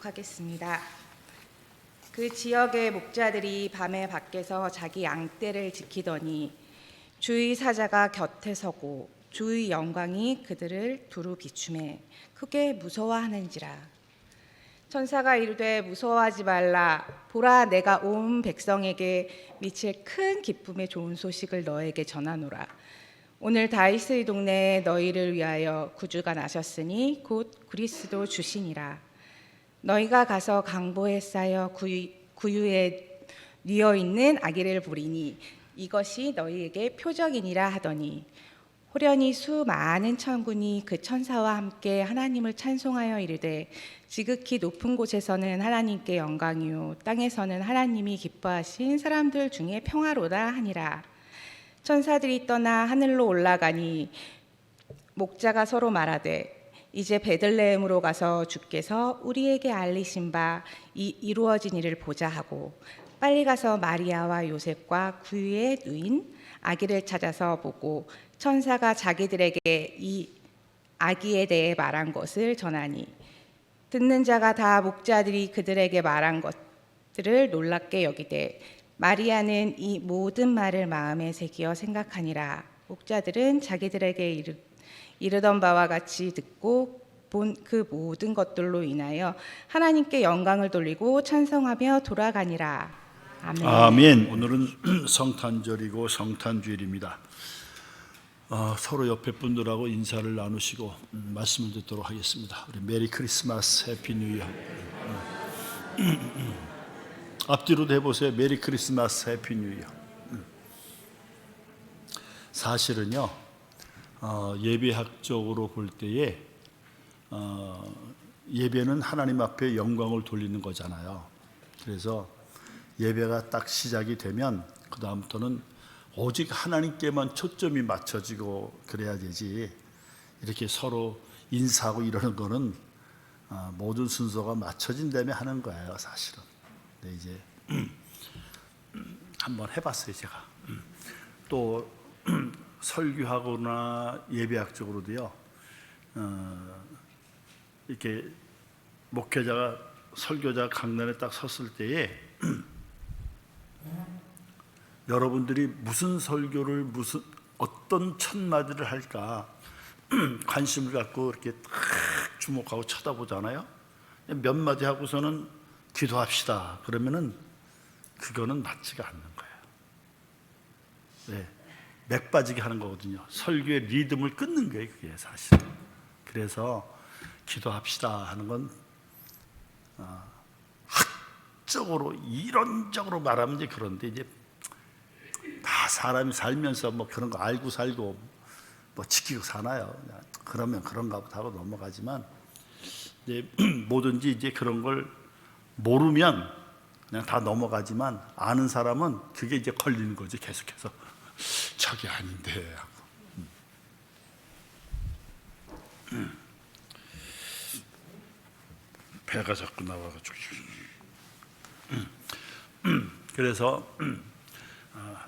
하겠습니다. 그 지역의 목자들이 밤에 밖에서 자기 양떼를 지키더니 주의 사자가 곁에 서고 주의 영광이 그들을 두루 비추매 크게 무서워하는지라. 천사가 이르되 무서워하지 말라. 보라, 내가 온 백성에게 미칠 큰 기쁨의 좋은 소식을 너에게 전하노라. 오늘 다윗의 동네에 너희를 위하여 구주가 나셨으니 곧 그리스도 주시니라. 너희가 가서 강보에 쌓여 구유에 뉘어 있는 아기를 보리니 이것이 너희에게 표적이니라 하더니 호련히 수많은 천군이 그 천사와 함께 하나님을 찬송하여 이르되 지극히 높은 곳에서는 하나님께 영광이요 땅에서는 하나님이 기뻐하신 사람들 중에 평화로다 하니라. 천사들이 떠나 하늘로 올라가니 목자가 서로 말하되 이제 베들레헴으로 가서 주께서 우리에게 알리신 바 이루어진 일을 보자 하고 빨리 가서 마리아와 요셉과 구유에 누인 아기를 찾아서 보고 천사가 자기들에게 이 아기에 대해 말한 것을 전하니 듣는 자가 다 목자들이 그들에게 말한 것들을 놀랍게 여기되 마리아는 이 모든 말을 마음에 새기어 생각하니라. 목자들은 자기들에게 이르던 바와 같이 듣고 본 그 모든 것들로 인하여 하나님께 영광을 돌리고 찬송하며 돌아가니라. 아멘. 아멘. 오늘은 성탄절이고 성탄주일입니다. 서로 옆에 분들하고 인사를 나누시고 말씀을 듣도록 하겠습니다. 우리 메리 크리스마스, 해피 뉴 이어. 앞뒤로도 해보세요. 메리 크리스마스, 해피 뉴 이어. 사실은요, 예배학적으로 볼 때에 예배는 하나님 앞에 영광을 돌리는 거잖아요. 그래서 예배가 딱 시작이 되면 그 다음부터는 오직 하나님께만 초점이 맞춰지고 그래야 되지, 이렇게 서로 인사하고 이러는 거는 모든 순서가 맞춰진 다음에 하는 거예요, 사실은. 네, 이제 한번 해봤어요, 제가. 또 설교하거나 예배학적으로도요, 이렇게 목회자가 설교자 강단에 딱 섰을 때에 여러분들이 무슨 설교를 어떤 첫 마디를 할까 관심을 갖고 이렇게 딱 주목하고 쳐다보잖아요. 몇 마디 하고서는 기도합시다 그러면은 그거는 맞지가 않는 거예요. 네, 맥 빠지게 하는 거거든요. 설교의 리듬을 끊는 거예요, 그게 사실. 그래서 기도합시다 하는 건 학적으로 이론적으로 말하면 이제 그런데, 이제 다 사람이 살면서 뭐 그런 거 알고 살고 뭐 지키고 사나요? 그러면 그런가 보다 하고 넘어가지만, 이제 뭐든지 이제 그런 걸 모르면 그냥 다 넘어가지만, 아는 사람은 그게 이제 걸리는 거지, 계속해서. 저게 아닌데 하고. 배가 자꾸 나와가지고. 그래서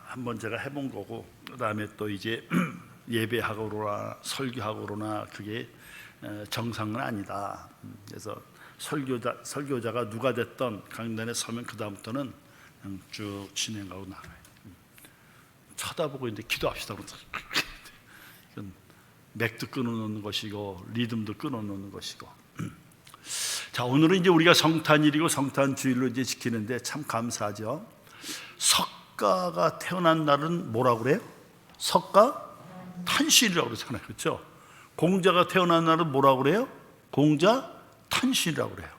한번 제가 해본 거고, 그 다음에 또 이제 예배학으로나 설교학으로나 그게 정상은 아니다. 그래서 설교자가 누가 됐던 강단에 서면 그 다음부터는 쭉 진행하고 나가요. 쳐다보고 있는데 기도합시다. 이건 맥도 끊어놓는 것이고 리듬도 끊어놓는 것이고. 자, 오늘은 이제 우리가 성탄일이고 성탄주일로 이제 지키는데 참 감사하죠. 석가가 태어난 날은 뭐라고 그래요? 석가 탄신이라고 그러잖아요, 그렇죠? 공자가 태어난 날은 뭐라고 그래요? 공자 탄신이라고 그래요.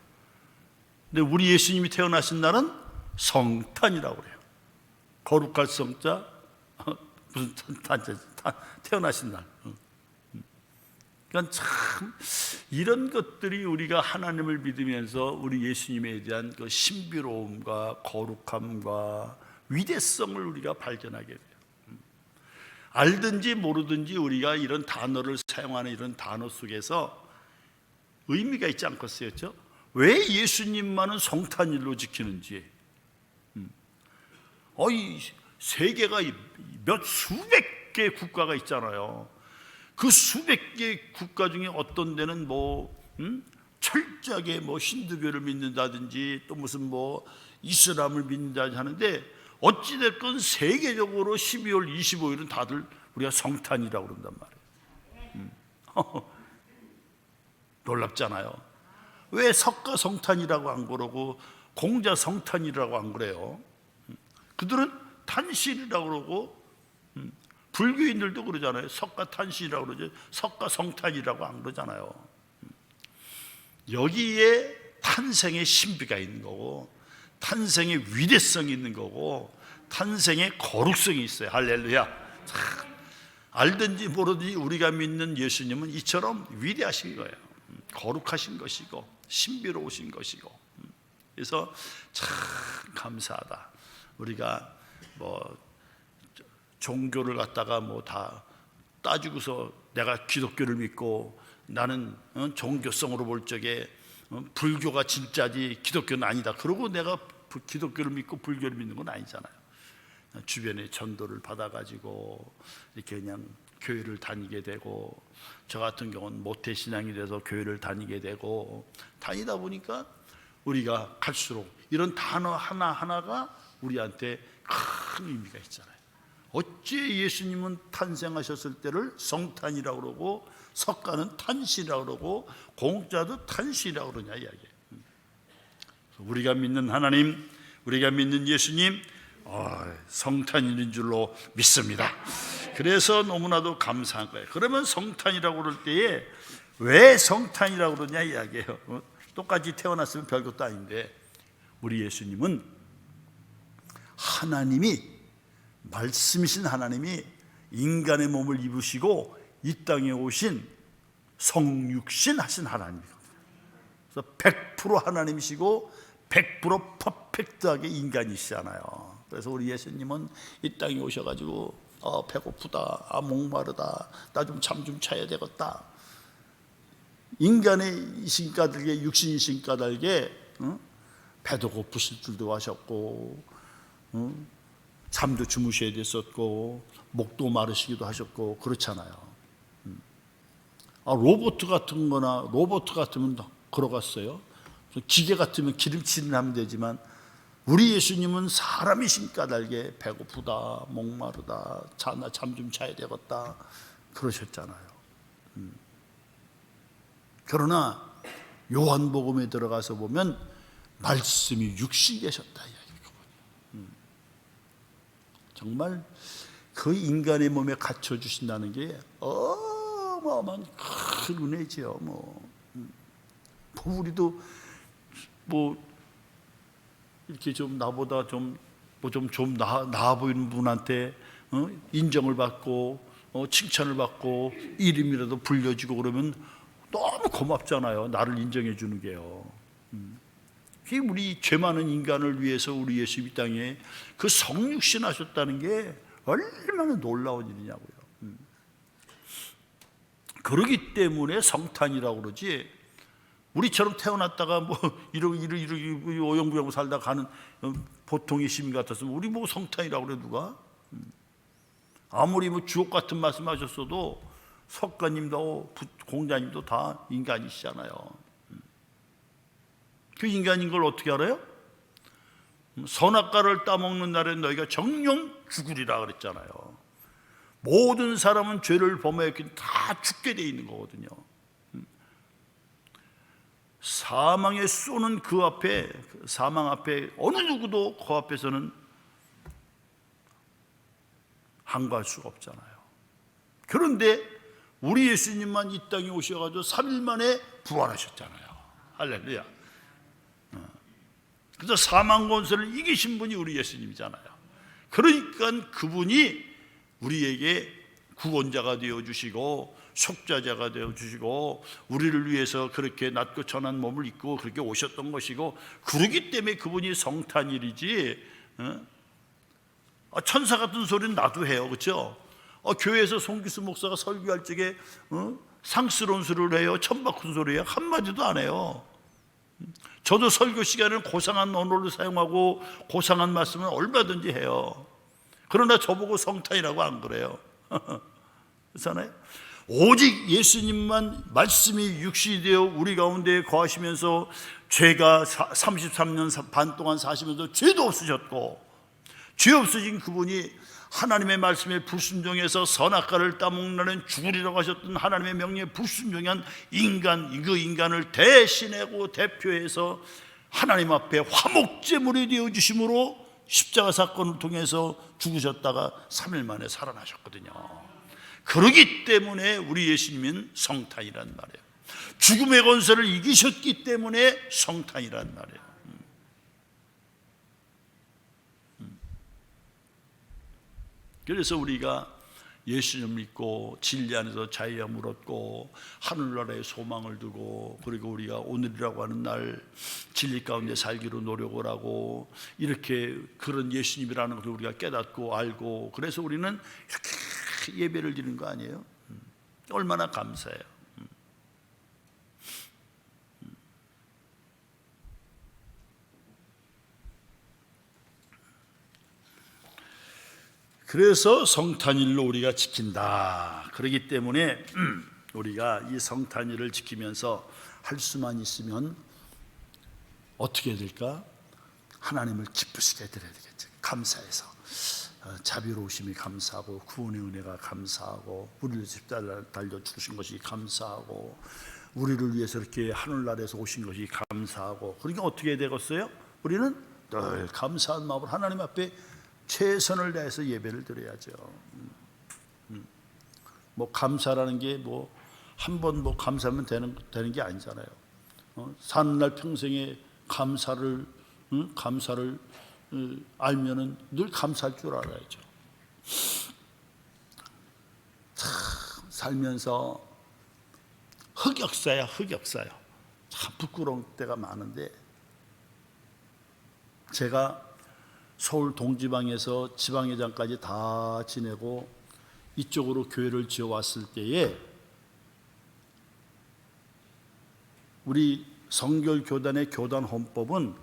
근데 우리 예수님이 태어나신 날은 성탄이라고 그래요. 거룩할 성자, 무슨 태어나신 날. 그러니까 참 이런 것들이 우리가 하나님을 믿으면서 우리 예수님에 대한 그 신비로움과 거룩함과 위대성을 우리가 발견하게 돼요. 알든지 모르든지 우리가 이런 단어를 사용하는 이런 단어 속에서 의미가 있지 않겠어요? 왜 예수님만은 성탄일로 지키는지. 세계가 몇 수백 개 국가가 있잖아요. 그 수백 개 국가 중에 어떤 데는 철저하게 뭐 힌두교를 믿는다든지 또 무슨 뭐 이슬람을 믿는다든지 하는데 어찌됐건 세계적으로 12월 25일은 다들 우리가 성탄이라고 그런단 말이에요. 놀랍잖아요. 왜 석가 성탄이라고 안 그러고 공자 성탄이라고 안 그래요? 그들은 탄신이라고 그러고 불교인들도 그러잖아요. 석가 탄신이라고 그러죠. 석가 성탄이라고 안 그러잖아요. 여기에 탄생의 신비가 있는 거고 탄생의 위대성이 있는 거고 탄생의 거룩성이 있어요. 할렐루야. 참, 알든지 모르든지 우리가 믿는 예수님은 이처럼 위대하신 거예요. 거룩하신 것이고 신비로우신 것이고. 그래서 참 감사하다. 우리가 뭐 종교를 갖다가 뭐 다 따지고서 내가 기독교를 믿고 나는 종교성으로 볼 적에 불교가 진짜지 기독교는 아니다. 그러고 내가 기독교를 믿고 불교를 믿는 건 아니잖아요. 주변에 전도를 받아가지고 이렇게 그냥 교회를 다니게 되고 저 같은 경우는 모태신앙이 돼서 교회를 다니게 되고 다니다 보니까 우리가 갈수록 이런 단어 하나하나가 우리한테 큰 의미가 있잖아요. 어찌 예수님은 탄생하셨을 때를 성탄이라고 그러고 석가는 탄신이라고 그러고 공자도 탄신이라고 그러냐 이야기예요. 우리가 믿는 하나님, 우리가 믿는 예수님 성탄인 줄로 믿습니다. 그래서 너무나도 감사한 거예요. 그러면 성탄이라고 그럴 때에 왜 성탄이라고 그러냐 이야기예요. 똑같이 태어났으면 별것도 아닌데 우리 예수님은 하나님이 말씀이신 하나님이 인간의 몸을 입으시고 이 땅에 오신 성육신 하신 하나님이거든요. 그래서 100% 하나님이시고 100% 퍼펙트하게 인간이시잖아요. 그래서 우리 예수님은 이 땅에 오셔가지고 배고프다, 목마르다, 나 좀 잠 좀 자야 되겠다. 인간의 신까닭에 육신의 신까닭에 배도 고프실 줄도 아셨고 잠도 주무셔야 됐었고 목도 마르시기도 하셨고 그렇잖아요. 로봇 같으면 걸어갔어요. 기계 같으면 기름칠을 하면 되지만 우리 예수님은 사람이신 까닭에 배고프다, 목마르다, 나 잠 좀 자야 되겠다 그러셨잖아요. 그러나 요한복음에 들어가서 보면 말씀이 육신 되셨다 이야기거든요. 정말 그 인간의 몸에 갇혀 주신다는 게 어마어마한 큰 은혜지요. 우리도 이렇게 좀 나보다 좀 나아 보이는 분한테 인정을 받고 칭찬을 받고 이름이라도 불려지고 그러면 너무 고맙잖아요. 나를 인정해 주는 게요. 그게 우리 죄 많은 인간을 위해서 우리 예수 이 땅에 그 성육신 하셨다는 게 얼마나 놀라운 일이냐고요. 그러기 때문에 성탄이라고 그러지. 우리처럼 태어났다가 뭐 이러기 오영부영 살다 가는 보통의 시민 같았으면 우리 뭐 성탄이라고 그래 누가? 아무리 뭐 주옥 같은 말씀하셨어도 석가님도 공자님도 다 인간이시잖아요. 그 인간인 걸 어떻게 알아요? 선악과를 따먹는 날에 너희가 정령 죽으리라 그랬잖아요. 모든 사람은 죄를 범하였기에 다 죽게 돼 있는 거거든요. 사망에 쏘는 그 앞에, 사망 앞에 어느 누구도 그 앞에서는 항거할 수가 없잖아요. 그런데 우리 예수님만 이 땅에 오셔가지고 3일 만에 부활하셨잖아요. 할렐루야. 그래서 사망 권세를 이기신 분이 우리 예수님이잖아요. 그러니까 그분이 우리에게 구원자가 되어주시고 속죄자가 되어주시고 우리를 위해서 그렇게 낮고 천한 몸을 입고 그렇게 오셨던 것이고 그러기 때문에 그분이 성탄일이지. 천사 같은 소리는 나도 해요. 그렇죠? 교회에서 송기수 목사가 설교할 적에 상스러운 소리를 해요. 천박한 소리예요. 한마디도 안 해요. 저도 설교 시간에는 고상한 언어를 사용하고 고상한 말씀은 얼마든지 해요. 그러나 저보고 성탄이라고 안 그래요. 그렇잖아요. 오직 예수님만 말씀이 육신이 되어 우리 가운데 거하시면서 죄가 33년 반 동안 사시면서 죄도 없으셨고, 죄 없으신 그분이 하나님의 말씀에 불순종해서 선악과를 따먹는 죽으리라고 하셨던 하나님의 명령에 불순종한 인간, 그 인간을 대신하고 대표해서 하나님 앞에 화목제물이 되어주심으로 십자가 사건을 통해서 죽으셨다가 3일 만에 살아나셨거든요. 그러기 때문에 우리 예수님은 성탄이란 말이에요. 죽음의 권세를 이기셨기 때문에 성탄이란 말이에요. 그래서 우리가 예수님 믿고 진리 안에서 자유함을 얻고 하늘나라에 소망을 두고, 그리고 우리가 오늘이라고 하는 날 진리 가운데 살기로 노력을 하고, 이렇게 그런 예수님이라는 것을 우리가 깨닫고 알고, 그래서 우리는 이렇게 예배를 드리는 거 아니에요? 얼마나 감사해요. 그래서 성탄일로 우리가 지킨다. 그렇기 때문에 우리가 이 성탄일을 지키면서 할 수만 있으면 어떻게 해야 될까? 하나님을 기쁘시게 드려야 되겠죠. 감사해서 자비로우심이 감사하고, 구원의 은혜가 감사하고, 우리를 십자가에 달려 죽으신 것이 감사하고, 우리를 위해서 이렇게 하늘나라에서 오신 것이 감사하고, 그러니까 어떻게 해야 되겠어요? 우리는 늘 감사한 마음으로 하나님 앞에 최선을 다해서 예배를 드려야죠. 뭐 감사라는 게 뭐 한 번 뭐 감사하면 되는 게 아니잖아요. 사는 날 평생에 감사를 알면은 늘 감사할 줄 알아야죠. 참 살면서 흑역사야. 참 부끄러운 때가 많은데, 제가 서울 동지방에서 지방회장까지 다 지내고 이쪽으로 교회를 지어왔을 때에 우리 성결교단의 교단 헌법은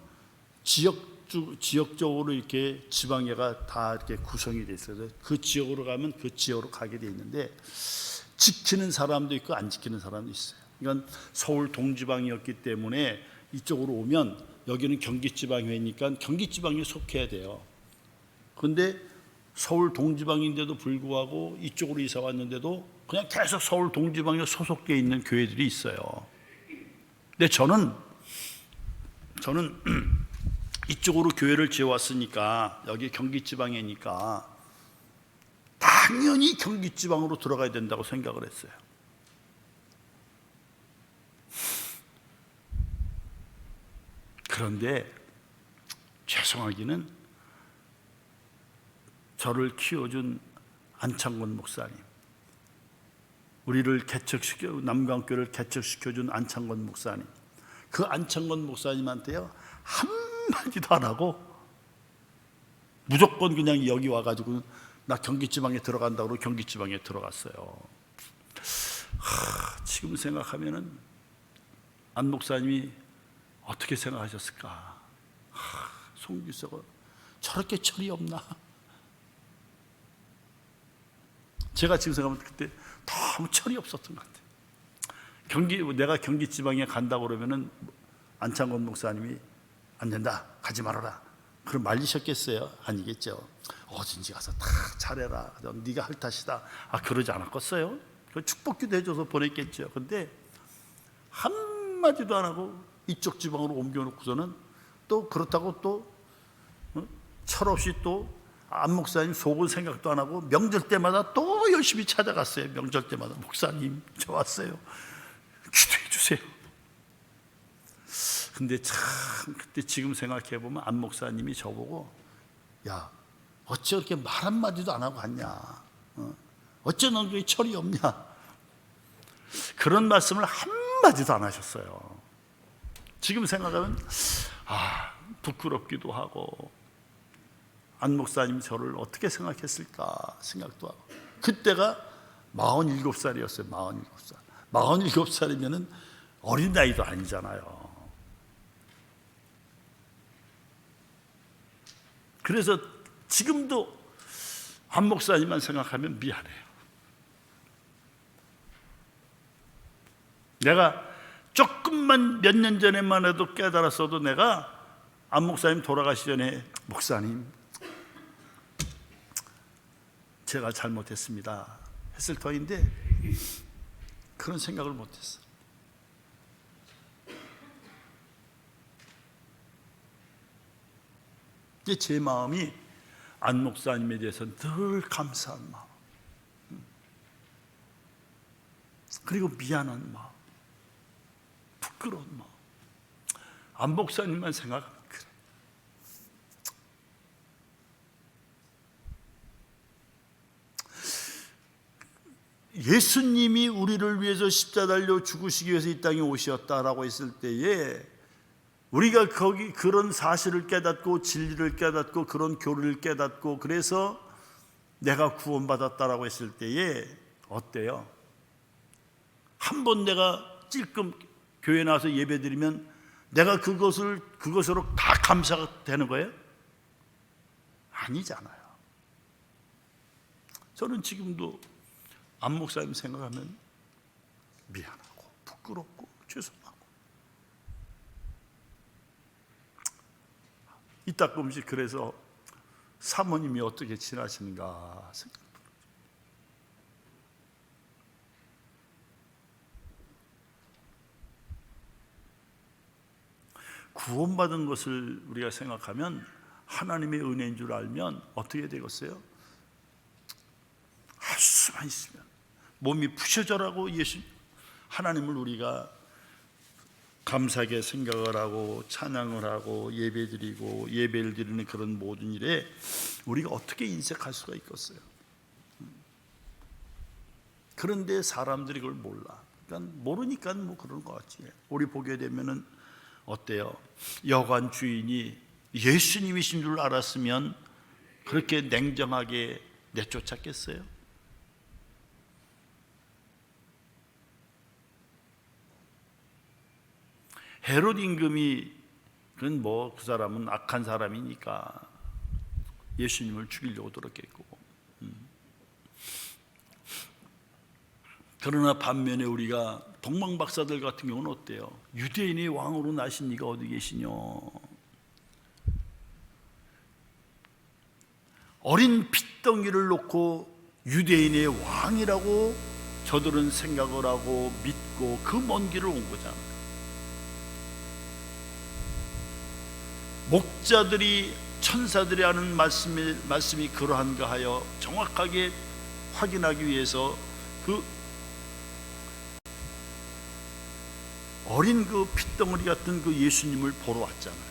지역적으로 이렇게 지방회가 다 이렇게 구성이 돼 있어요. 그 지역으로 가면 그 지역으로 가게 돼 있는데, 지키는 사람도 있고 안 지키는 사람도 있어요. 그러니까 서울 동지방이었기 때문에 이쪽으로 오면, 여기는 경기지방회니까 경기지방에 속해야 돼요. 그런데 서울 동지방인데도 불구하고 이쪽으로 이사 왔는데도 그냥 계속 서울 동지방에 소속되어 있는 교회들이 있어요. 근데 저는 이쪽으로 교회를 지어왔으니까, 여기 경기지방이니까 당연히 경기지방으로 들어가야 된다고 생각을 했어요. 그런데 죄송하기는 저를 키워준 안창건 목사님, 우리를 남강교를 개척시켜준 안창건 목사님, 그 안창건 목사님한테요 한마디도 안 하고 무조건 그냥 여기 와가지고 나 경기지방에 들어간다고 경기지방에 들어갔어요. 지금 생각하면은 안 목사님이 어떻게 생각하셨을까? 송기서가 저렇게 철이 없나? 제가 지금 생각하면 그때 너무 철이 없었던 것 같아요. 내가 경기지방에 간다고 그러면은 안창건 목사님이 안 된다, 가지 말아라, 그럼 말리셨겠어요? 아니겠죠. 어딘지 가서 다 잘해라, 네가 할 탓이다, 그러지 않았겠어요? 축복기도 해줘서 보냈겠죠. 근데 한마디도 안 하고 이쪽 지방으로 옮겨놓고서는 또 그렇다고 또 철없이 또 안 목사님 속은 생각도 안 하고 명절 때마다 또 열심히 찾아갔어요. 명절 때마다 목사님 저 왔어요, 기도해 주세요. 근데 참 그때 지금 생각해 보면 안 목사님이 저보고, 야 어째 그렇게 말 한마디도 안 하고 갔냐, 어째 넌 그게 철이 없냐, 그런 말씀을 한마디도 안 하셨어요. 지금 생각하면 부끄럽기도 하고, 안 목사님이 저를 어떻게 생각했을까 생각도 하고. 그때가 47살이었어요. 47살. 47살이면 어린 나이도 아니잖아요. 그래서 지금도 안 목사님만 생각하면 미안해요. 내가 조금만 몇 년 전에만 해도 깨달았어도 내가 안 목사님 돌아가시 전에 목사님 제가 잘못했습니다 했을 터인데 그런 생각을 못했어. 제 마음이 안 목사님에 대해서 늘 감사한 마음, 그리고 미안한 마음, 부끄러운 마음. 안 목사님만 생각하면 그래. 예수님이 우리를 위해서 십자가 달려 죽으시기 위해서 이 땅에 오셨다라고 했을 때에 우리가 거기 그런 사실을 깨닫고 진리를 깨닫고 그런 교리를 깨닫고 그래서 내가 구원받았다라고 했을 때에 어때요? 한 번 내가 찔끔 교회 나와서 예배드리면 내가 그것으로 다 감사가 되는 거예요? 아니잖아요. 저는 지금도 안 목사님 생각하면 미안하고 부끄럽고 죄송하고 이따금씩 그래서 사모님이 어떻게 지나시는가 생각. 구원받은 것을 우리가 생각하면 하나님의 은혜인 줄 알면 어떻게 되겠어요? 할 수만 있으면 몸이 부셔져라고 하나님을 우리가 감사하게 생각을 하고 찬양을 하고 예배드리고 예배를 드리는 그런 모든 일에 우리가 어떻게 인색할 수가 있겠어요? 그런데 사람들이 그걸 몰라. 그러니까 모르니까 뭐 그런 것 같지. 우리 보게 되면은 어때요? 여관 주인이 예수님이신 줄 알았으면 그렇게 냉정하게 내쫓았겠어요? 헤롯 임금이 그건 뭐 그 사람은 악한 사람이니까 예수님을 죽이려고 들었겠고, 그러나 반면에 우리가 동방박사들 같은 경우는 어때요? 유대인의 왕으로 나신 이가 어디 계시뇨? 어린 핏덩이를 놓고 유대인의 왕이라고 저들은 생각을 하고 믿고 그 먼 길을 온 거잖아요. 목자들이 천사들이 하는 말씀이 그러한가 하여 정확하게 확인하기 위해서 그 어린 그 핏덩어리 같은 그 예수님을 보러 왔잖아요.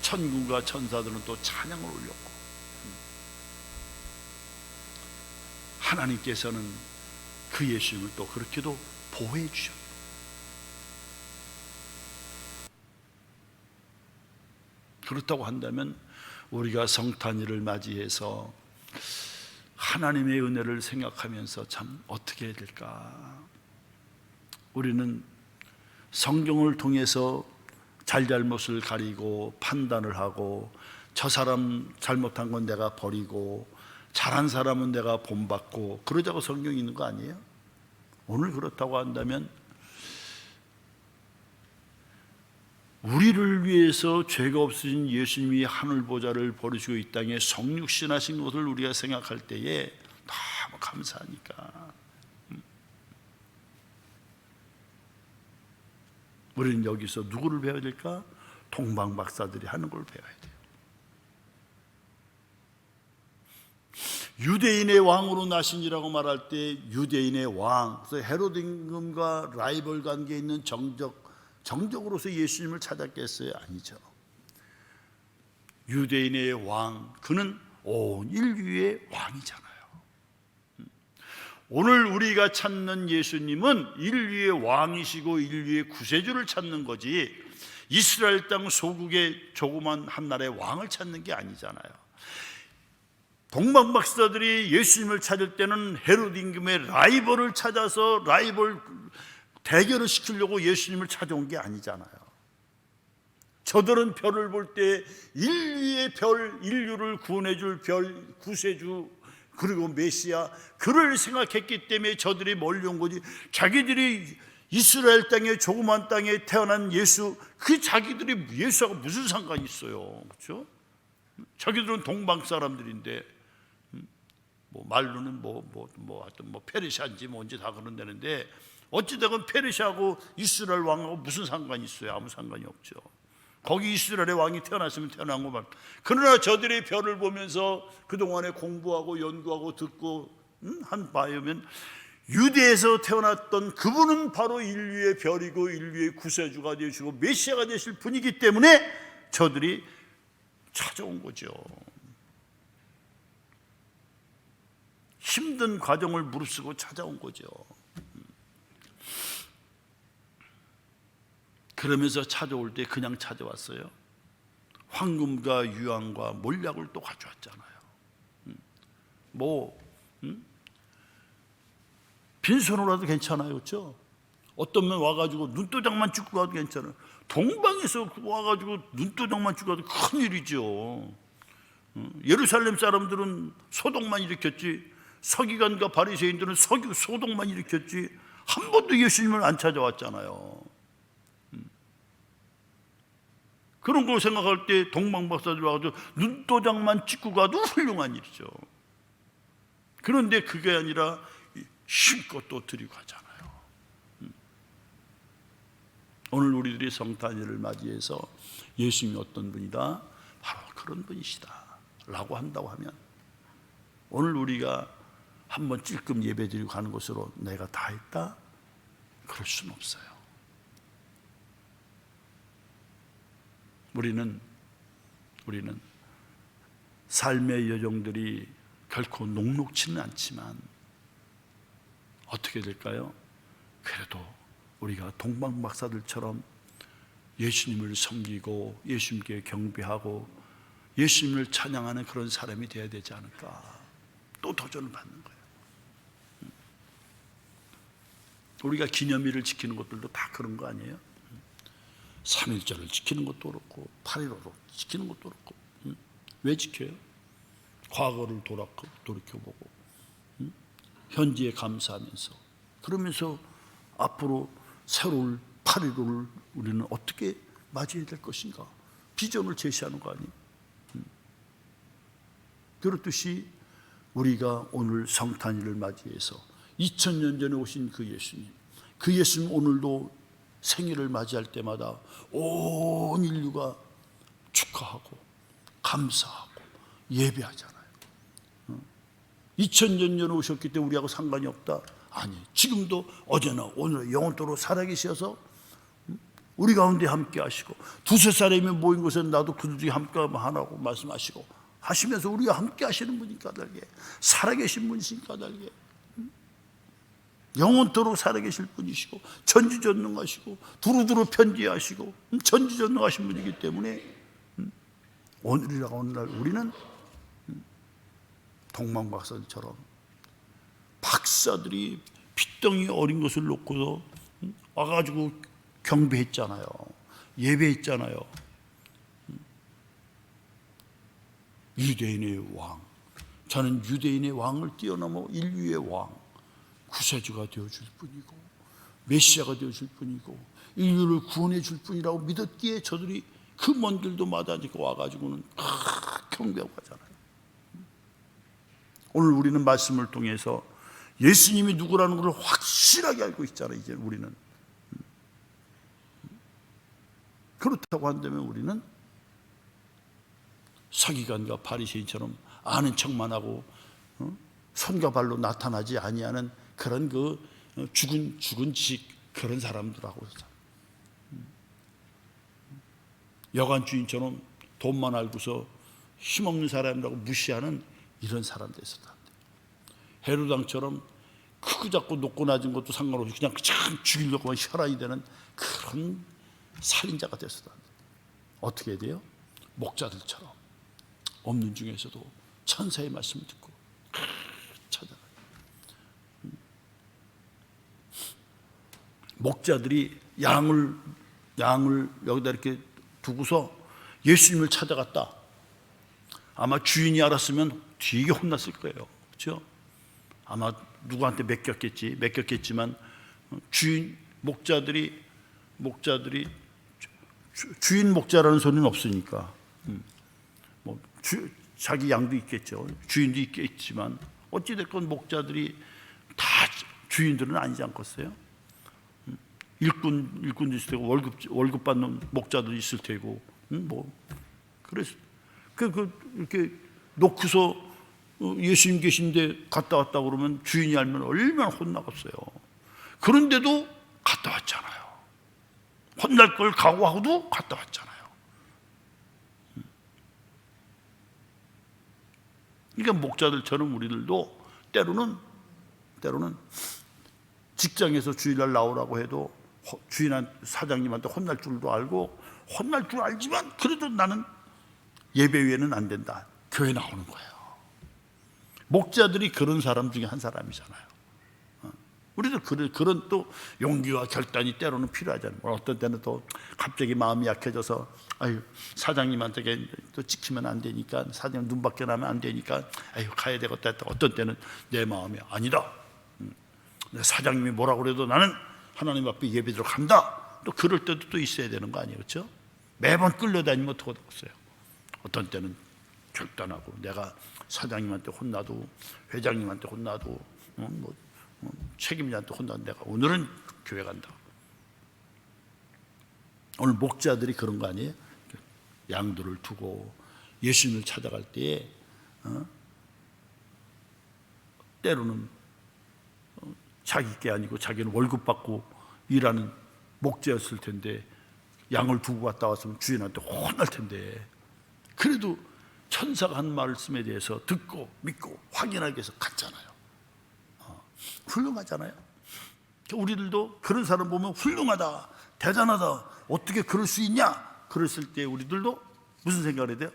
천군과 천사들은 또 찬양을 올렸고, 하나님께서는 그 예수님을 또 그렇게도 보호해 주셨고, 그렇다고 한다면 우리가 성탄일을 맞이해서 하나님의 은혜를 생각하면서 참 어떻게 해야 될까? 우리는 성경을 통해서 잘잘못을 가리고 판단을 하고 저 사람 잘못한 건 내가 버리고 잘한 사람은 내가 본받고 그러자고 성경이 있는 거 아니에요? 오늘 그렇다고 한다면 우리를 위해서 죄가 없으신 예수님이 하늘보좌를 버리시고 이 땅에 성육신하신 것을 우리가 생각할 때에 너무 감사하니까 우리는 여기서 누구를 배워야 될까? 동방박사들이 하는 걸 배워야 돼요. 유대인의 왕으로 나신이라고 말할 때 유대인의 왕, 그래서 헤롯 임금과 라이벌 관계에 있는 정적으로서 예수님을 찾았겠어요? 아니죠. 유대인의 왕, 그는 온 인류의 왕이잖아요. 오늘 우리가 찾는 예수님은 인류의 왕이시고 인류의 구세주를 찾는 거지 이스라엘 땅 소국의 조그만 한 나라의 왕을 찾는 게 아니잖아요. 동방박사들이 예수님을 찾을 때는 헤롯 임금의 라이벌을 찾아서 라이벌 대결을 시키려고 예수님을 찾아온 게 아니잖아요. 저들은 별을 볼 때 인류의 별, 인류를 구원해 줄 별, 구세주, 그리고 메시아 그를 생각했기 때문에 저들이 몰려온 거지. 자기들이 이스라엘 땅에 조그만 땅에 태어난 예수, 그 자기들이 예수하고 무슨 상관이 있어요? 그렇죠? 자기들은 동방 사람들인데 뭐 말로는 하여튼 페르시아인지 뭔지 다 그런다는데 어찌되건 페르시아하고 이스라엘 왕하고 무슨 상관이 있어요? 아무 상관이 없죠. 거기 이스라엘의 왕이 태어났으면 태어난 것만. 그러나 저들의 별을 보면서 그동안에 공부하고 연구하고 듣고 한 바에면 유대에서 태어났던 그분은 바로 인류의 별이고 인류의 구세주가 되시고 메시아가 되실 분이기 때문에 저들이 찾아온 거죠. 힘든 과정을 무릅쓰고 찾아온 거죠. 그러면서 찾아올 때 그냥 찾아왔어요? 황금과 유황과 몰약을 또 가져왔잖아요. 빈손으로라도 괜찮아요, 그렇죠? 어떤 면 와가지고 눈도장만 찍고 가도 괜찮아요. 동방에서 와가지고 눈도장만 찍고 가도 큰일이죠. 예루살렘 사람들은 소동만 일으켰지, 서기관과 바리새인들은 소동만 일으켰지 한 번도 예수님을 안 찾아왔잖아요. 그런 걸 생각할 때 동방박사들 와가지고 눈도장만 찍고 가도 훌륭한 일이죠. 그런데 그게 아니라 힘껏 또 드리고 가잖아요. 오늘 우리들이 성탄절을 맞이해서 예수님이 어떤 분이다? 바로 그런 분이시다 라고 한다고 하면 오늘 우리가 한번 찔끔 예배 드리고 가는 것으로 내가 다 했다? 그럴 수는 없어요. 우리는 삶의 여정들이 결코 녹록지는 않지만 어떻게 될까요? 그래도 우리가 동방박사들처럼 예수님을 섬기고 예수님께 경배하고 예수님을 찬양하는 그런 사람이 되어야 되지 않을까? 또 도전을 받는 거예요. 우리가 기념일을 지키는 것들도 다 그런 거 아니에요? 3.1절을 지키는 것도 그렇고 8.15로 지키는 것도 그렇고 왜 지켜요? 과거를 돌이켜보고 현재에 감사하면서 그러면서 앞으로 새로운 8.15를 우리는 어떻게 맞이해야 될 것인가 비전을 제시하는 거 아니에요? 그렇듯이 우리가 오늘 성탄일을 맞이해서 2000년 전에 오신 그 예수님 오늘도 생일을 맞이할 때마다 온 인류가 축하하고 감사하고 예배하잖아요. 2000년 전에 오셨기 때문에 우리하고 상관이 없다? 아니, 지금도 어제나 오늘 영원토록 살아계셔서 우리 가운데 함께 하시고 두세 사람이 모인 곳에 나도 그들 중에 함께 하라고 말씀하시고 하시면서 우리가 함께 하시는 분이니까 달게 살아계신 분이시니까 달게 영원토록 살아계실 분이시고 전지전능하시고 두루두루 편지하시고 전지전능하신 분이기 때문에 오늘이라고 하는 날 우리는 동방박사들처럼 박사들이 핏덩이 어린 것을 놓고서 와가지고 경배했잖아요. 예배했잖아요. 유대인의 왕, 저는 유대인의 왕을 뛰어넘어 인류의 왕 구세주가 되어줄 뿐이고 메시아가 되어줄 뿐이고 인류를 구원해 줄 뿐이라고 믿었기에 저들이 그 먼 길도 마다니까 와가지고는 경배하고 가잖아요. 오늘 우리는 말씀을 통해서 예수님이 누구라는 걸 확실하게 알고 있잖아요. 이제 우리는 그렇다고 한다면 우리는 서기관과 바리새인처럼 아는 척만 하고 손과 발로 나타나지 아니하는 그런 그 죽은 직 그런 사람들하고 여관 주인처럼 돈만 알고서 힘없는 사람이라고 무시하는 이런 사람들 있었다. 헤롯 왕처럼 크고 작고 높고 낮은 것도 상관없이 그냥 참 죽이려고 혈안이 되는 그런 살인자가 됐었다. 어떻게 해야 돼요? 목자들처럼 없는 중에서도 천사의 말씀을 듣고 찾아가요. 목자들이 양을 여기다 이렇게 두고서 예수님을 찾아갔다. 아마 주인이 알았으면 되게 혼났을 거예요. 그렇죠? 아마 누구한테 맡겼겠지만 주인 목자들이 주인 목자라는 소리는 없으니까 뭐 자기 양도 있겠죠. 주인도 있겠지만 어찌됐건 목자들이 다 주인들은 아니지 않겠어요? 일꾼도 있을 테고 월급 받는 목자도 있을 테고 뭐 그래서 이렇게 놓고서 예수님 계신데 갔다 왔다 그러면 주인이 알면 얼마나 혼나겠어요. 그런데도 갔다 왔잖아요. 혼날 걸 각오하고도 갔다 왔잖아요. 그러니까 목자들처럼 우리들도 때로는 직장에서 주일날 나오라고 해도 사장님한테 혼날 줄도 알고 혼날 줄 알지만 그래도 나는 예배 외에는 안 된다. 교회 나오는 거예요. 목자들이 그런 사람 중에 한 사람이잖아요. 우리도 그런 또 용기와 결단이 때로는 필요하잖아요. 어떤 때는 또 갑자기 마음이 약해져서 아유 사장님한테 또 찍히면 안 되니까 사장님 눈 밖에 나면 안 되니까 아유 가야 되겠다 했다. 어떤 때는 내 마음이 아니다. 사장님이 뭐라고 그래도 나는 하나님 앞에 예배드리러 간다. 또 그럴 때도 또 있어야 되는 거 아니에요, 그렇죠? 매번 끌려다니면 어떡하겠어요? 어떤 때는 결단하고 내가 사장님한테 혼나도 회장님한테 혼나도 책임자한테 혼나도 내가 오늘은 교회 간다. 오늘 목자들이 그런 거 아니에요? 양들을 두고 예수님을 찾아갈 때에 때로는 자기 게 아니고 자기는 월급 받고 일하는 목자였을 텐데 양을 두고 갔다 왔으면 주인한테 혼날 텐데 그래도 천사가 한 말씀에 대해서 듣고 믿고 확인하기 위해서 갔잖아요. 훌륭하잖아요. 우리들도 그런 사람 보면 훌륭하다, 대단하다, 어떻게 그럴 수 있냐? 그랬을 때 우리들도 무슨 생각을 해야 돼요?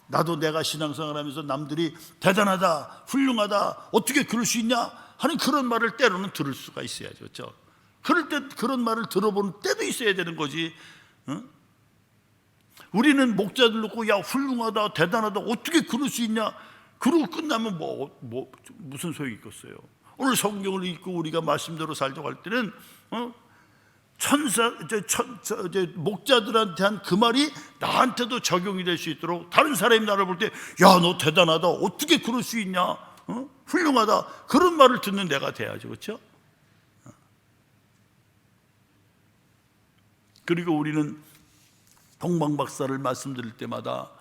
나도 내가 신앙생활 하면서 남들이 대단하다, 훌륭하다, 어떻게 그럴 수 있냐? 하는 그런 말을 때로는 들을 수가 있어야죠. 그렇죠? 그럴 때 그런 말을 들어보는 때도 있어야 되는 거지. 우리는 목자들 놓고 야 훌륭하다, 대단하다, 어떻게 그럴 수 있냐? 그러고 끝나면 무슨 소용이 있겠어요? 오늘 성경을 읽고 우리가 말씀대로 살자고 할 때는 목자들한테 한 그 말이 나한테도 적용이 될 수 있도록 다른 사람이 나를 볼 때 야 너 대단하다, 어떻게 그럴 수 있냐, 훌륭하다, 그런 말을 듣는 내가 돼야죠. 그렇죠? 그리고 우리는 동방박사를 말씀드릴 때마다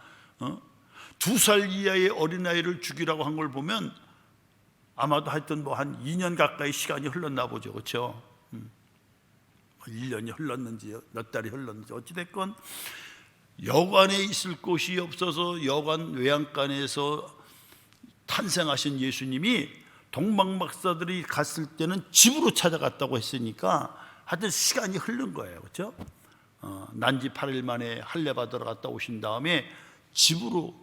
2살 이하의 어린아이를 죽이라고 한 걸 보면 아마도 하여튼 한 2년 가까이 시간이 흘렀나 보죠. 그렇죠? 1년이 흘렀는지 몇 달이 흘렀는지 어찌됐건 여관에 있을 곳이 없어서 여관 외양간에서 탄생하신 예수님이 동방박사들이 갔을 때는 집으로 찾아갔다고 했으니까 하여튼 시간이 흐른 거예요. 그렇죠? 난지 8일 만에 할례 받으러 갔다 오신 다음에 집으로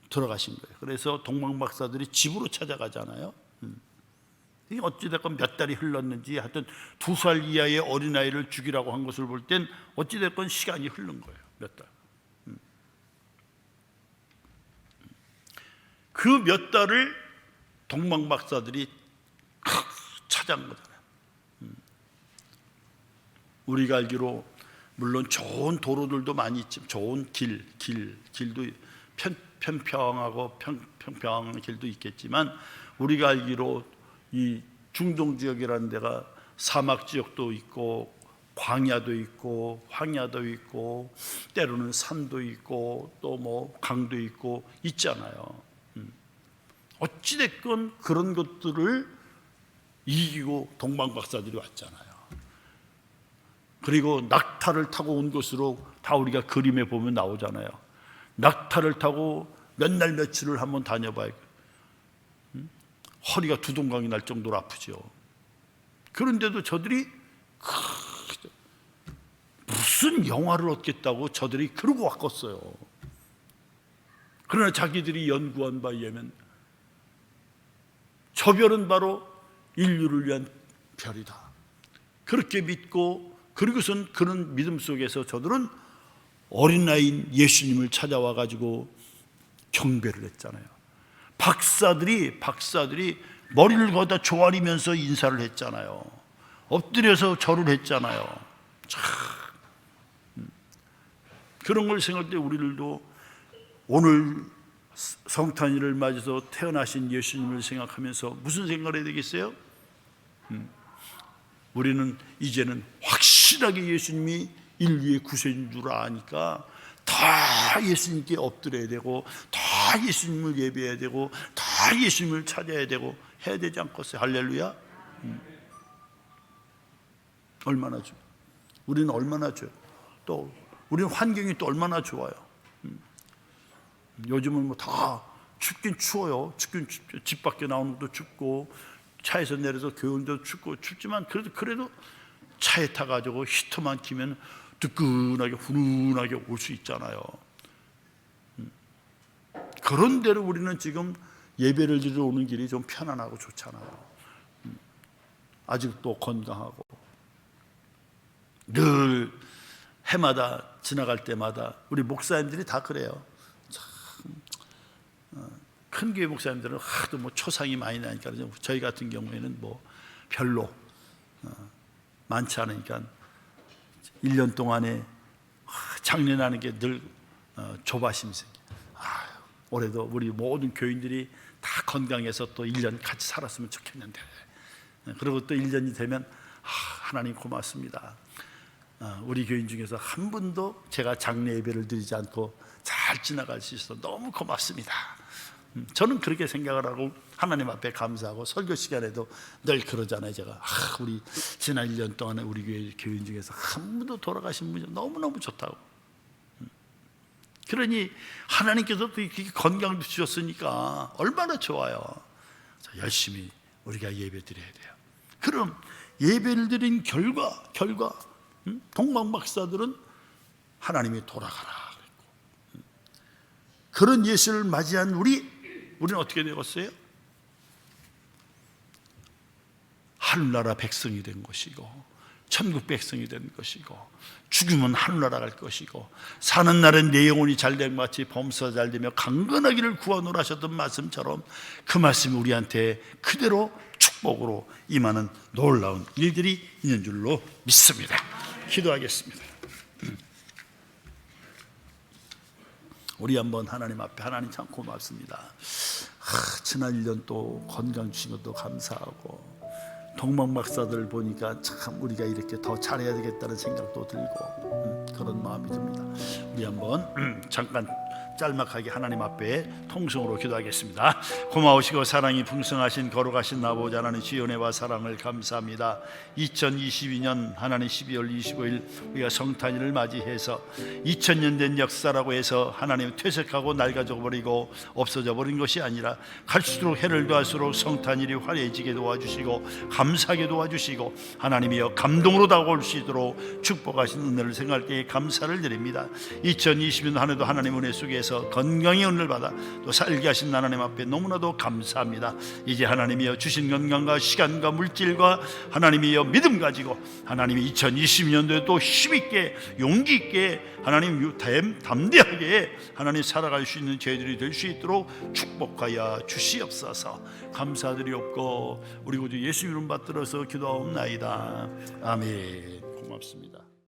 들어가신 거예요. 그래서 동방박사들이 집으로 찾아가잖아요. 이게 어찌됐건 몇 달이 흘렀는지 하여튼 2살 이하의 어린아이를 죽이라고 한 것을 볼 땐 어찌됐건 시간이 흐른 거예요. 몇 달. 그 몇 달을 동방박사들이 찾아간 거잖아요. 우리가 알기로 물론 좋은 도로들도 많이 있지, 좋은 길도 평평하고 평평한 길도 있겠지만 우리가 알기로 이 중동 지역이라는 데가 사막 지역도 있고 광야도 있고 황야도 있고 때로는 산도 있고 또 뭐 강도 있고 있잖아요. 어찌됐건 그런 것들을 이기고 동방박사들이 왔잖아요. 그리고 낙타를 타고 온 것으로 다 우리가 그림에 보면 나오잖아요. 낙타를 타고 몇 날 며칠을 한번 다녀봐요. 허리가 두동강이 날 정도로 아프죠. 그런데도 저들이 무슨 영화를 얻겠다고 저들이 그러고 왔겠어요. 그러나 자기들이 연구한 바에 의하면 저 별은 바로 인류를 위한 별이다. 그렇게 믿고 그리고선 그런 믿음 속에서 저들은 어린아이인 예수님을 찾아와 가지고 경배를 했잖아요. 박사들이 머리를 거기다 조아리면서 인사를 했잖아요. 엎드려서 절을 했잖아요. 참 그런 걸 생각할 때 우리들도 오늘 성탄일을 맞아서 태어나신 예수님을 생각하면서 무슨 생각을 해야 되겠어요? 우리는 이제는 확실하게 예수님이 인류의 구세주인 줄 아니까 다 예수님께 엎드려야 되고, 다 예수님을 예배해야 되고, 다 예수님을 찾아야 되고 해야 되지 않겠어요? 할렐루야. 얼마나 좋아요. 우리는 얼마나 좋아요. 또 우리는 환경이 또 얼마나 좋아요. 요즘은 뭐 다 춥긴 추워요. 춥긴 춥죠. 집 밖에 나오는 것도 춥고, 차에서 내려서 교훈도 춥지만 그래도 차에 타가지고 히터만 키면 뜨끈하게 훈훈하게 올 수 있잖아요. 그런 대로 우리는 지금 예배를 드리러 오는 길이 좀 편안하고 좋잖아요. 아직도 건강하고, 늘 해마다 지나갈 때마다 우리 목사님들이 다 그래요. 큰 교회 목사님들은 하도 뭐 초상이 많이 나니까, 저희 같은 경우에는 뭐 별로 많지 않으니까 1년 동안에 장례하는 게 늘 조바심이 생겨요. 올해도 우리 모든 교인들이 다 건강해서 또 1년 같이 살았으면 좋겠는데, 그리고 또 1년이 되면 하나님 고맙습니다. 우리 교인 중에서 한 분도 제가 장례 예배를 드리지 않고 잘 지나갈 수 있어서 너무 고맙습니다. 저는 그렇게 생각을 하고 하나님 앞에 감사하고, 설교 시간에도 늘 그러잖아요. 제가 우리 지난 1년 동안에 우리 교회 교인 중에서 한 분도 돌아가신 분이 너무너무 좋다고. 그러니 하나님께서 또 이렇게 건강도 주셨으니까 얼마나 좋아요. 열심히 우리가 예배 드려야 돼요. 그럼 예배를 드린 결과 동방 박사들은 하나님이 돌아가라 그랬고, 그런 예수를 맞이한 우리는 어떻게 되었어요? 하늘나라 백성이 된 것이고, 천국 백성이 된 것이고, 죽으면 하늘나라 갈 것이고, 사는 날은 내 영혼이 잘된 마치 범사가 잘되며 강건하기를 구원으로 하셨던 말씀처럼 그 말씀이 우리한테 그대로 축복으로 임하는 놀라운 일들이 있는 줄로 믿습니다. 기도하겠습니다. 우리 한번 하나님 앞에, 하나님 참 고맙습니다. 지난 1년 또 건강 주신 것도 감사하고, 동방 박사들 보니까 참 우리가 이렇게 더 잘해야 되겠다는 생각도 들고 그런 마음이 듭니다. 우리 한번 잠깐 짤막하게 하나님 앞에 통성으로 기도하겠습니다. 고마우시고 사랑이 풍성하신 거룩하신 아버지 하나님, 주의 은혜와 사랑을 감사합니다. 2022년 하나님 12월 25일 우리가 성탄일을 맞이해서 2000년 된 역사라고 해서 하나님 퇴색하고 낡아져 버리고 없어져 버린 것이 아니라 갈수록 해를 더할수록 성탄일이 화려해지게 도와주시고 감사하게 도와주시고, 하나님이여 감동으로 다가올 수 있도록 축복하신 은혜를 생각할 때에 감사를 드립니다. 2020년 한 해도 하나님 은혜 속에서 건강의 은혜를 받아 또 살게 하신 하나님 앞에 너무나도 감사합니다. 이제 하나님이여 주신 건강과 시간과 물질과 하나님이여 믿음 가지고 하나님이 2020년도에 또 힘있게 용기 있게 하나님 담대하게 하나님 살아갈 수 있는 저희들이 될 수 있도록 축복하여 주시옵소서. 감사드리옵고 우리 구주 예수 이름 받들어서 기도하옵나이다. 아멘. 고맙습니다.